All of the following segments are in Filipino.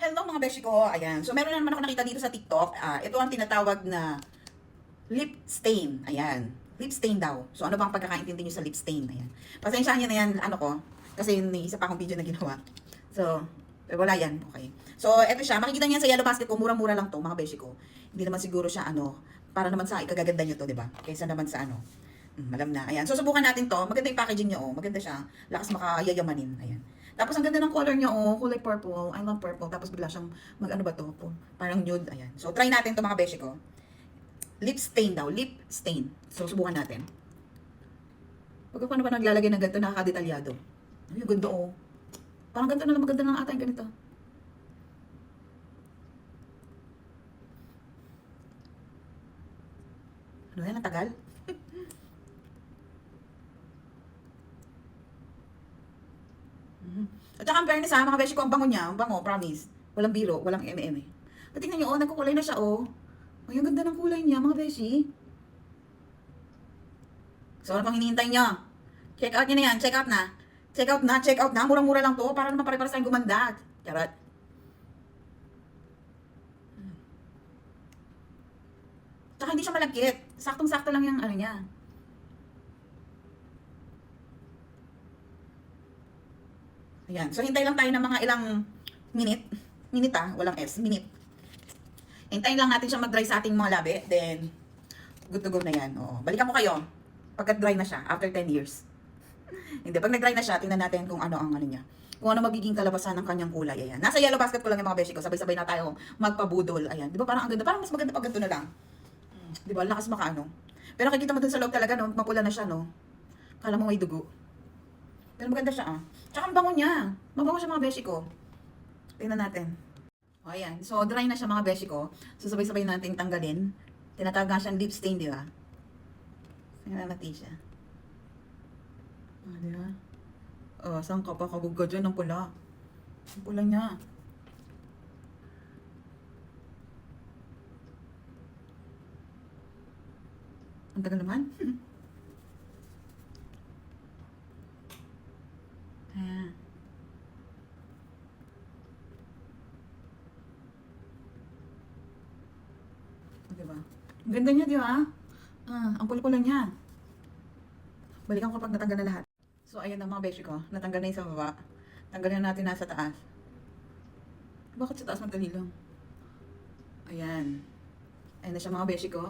Hello mga beshi ko, ayan. So meron na naman ako nakita dito sa TikTok. Ito ang tinatawag na lip stain. Ayan. Lip stain daw. So ano bang pagkakaintindi nyo sa lip stain? Ayan. Pasensyahan nyo na yan, ano ko. Kasi may isa pa akong video na ginawa. So, wala yan. Okay. So, eto siya. Makikita niyan sa Yellow Basket ko. Murang-mura lang to mga beshi ko. Hindi naman siguro siya para naman sa ikagaganda nyo to, di ba? Kaysa naman sa alam na. Ayan. So, subukan natin to. Maganda yung packaging niya, oh. Maganda siya. Lakas makayayamanin. Ayan. Tapos, ang ganda ng color niya, oh. Kulay purple. I love purple. Tapos, bigla siyang ano ba to? Parang nude. Ayan. So, try natin to mga beshi ko. Lip stain daw. Lip stain. So, subukan natin. Pag paano ba naglalagay ng ganito, nakakadetalyado. Ay, ang ganda, oh. Parang ganito na lang. Maganda na lang ata yung ganito. Ano yan? Ang tagal? At saka ang fairness mga beshi ko, ang bango niya, ang bango, promise. Walang biro, walang eme-eme. At tingnan niyo, nagkukulay na siya, oh. Ay, ang ganda ng kulay niya, mga beshi. So, ano pang hinihintay niyo? Check out niyo na yan, check out na. Check out na, check out na. Murang-mura lang to, para naman pare-pares tayong gumanda. Charot. Tsaka hindi siya malagkit. Saktong-sakto lang yung niya. Ayan. So, hintay lang tayo ng mga ilang minute. Minute walang S. Minute. Hintayin lang natin siya mag-dry sa ating mga labi. Then, good to go na yan. Oo. Balikan ko kayo. Pagka dry na siya, after 10 years. Hindi. Pag nag-dry na siya, tingnan natin kung ano ang niya. Kung ano magiging kalabasan ng kanyang kulay. Ayan. Nasa Yellow Basket ko lang yung mga beshi ko. Sabay-sabay na tayo magpabudol. Ayan. Di ba parang ang ganda? Parang mas maganda pag ganito na lang. Di ba? Lakas Pero nakikita mo dun sa loob talaga, no? Mapula na siya, no? Kala mo may dugo. Pero maganda siya, Tsaka ang bango niya. Mabango siya mga beshi ko. Tingnan natin. O, ayan. So, dry na siya mga beshi ko. So, sabay-sabay natin tanggalin. Tinataga siyang lip stain, di ba? Tingnan natin siya. Di ba? Saan ka pa? Kabog ka dyan ng pula. Ang pula niya. Ang tagal naman. Ayan. Diba? Ang ganda niya, di ba? Ang pula-pula niya. Balikan ko pag natanggal na lahat. So, ayan na mga beshi ko. Natanggal na yung sa baba. Tanggalin natin nasa taas. Bakit sa taas madali lang? Ayan. Ayan na siya mga beshi ko.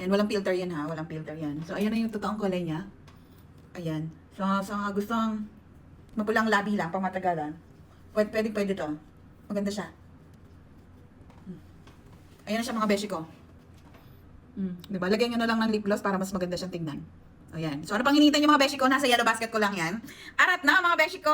Ayan, walang filter yan walang filter yan. So, ayan na yung totoong kulay niya. Ayan. So, sa gustong mapulang labi lang, pamatagalan. Pwede to. Maganda siya. Ayan na siya mga beshi ko. Diba? Lagyan nyo na lang ng lip gloss para mas maganda siyang tingnan. Ayan. So, ano pang hinihintay nyo mga beshi ko? Nasa Yellow Basket ko lang yan. Arat na mga beshi ko!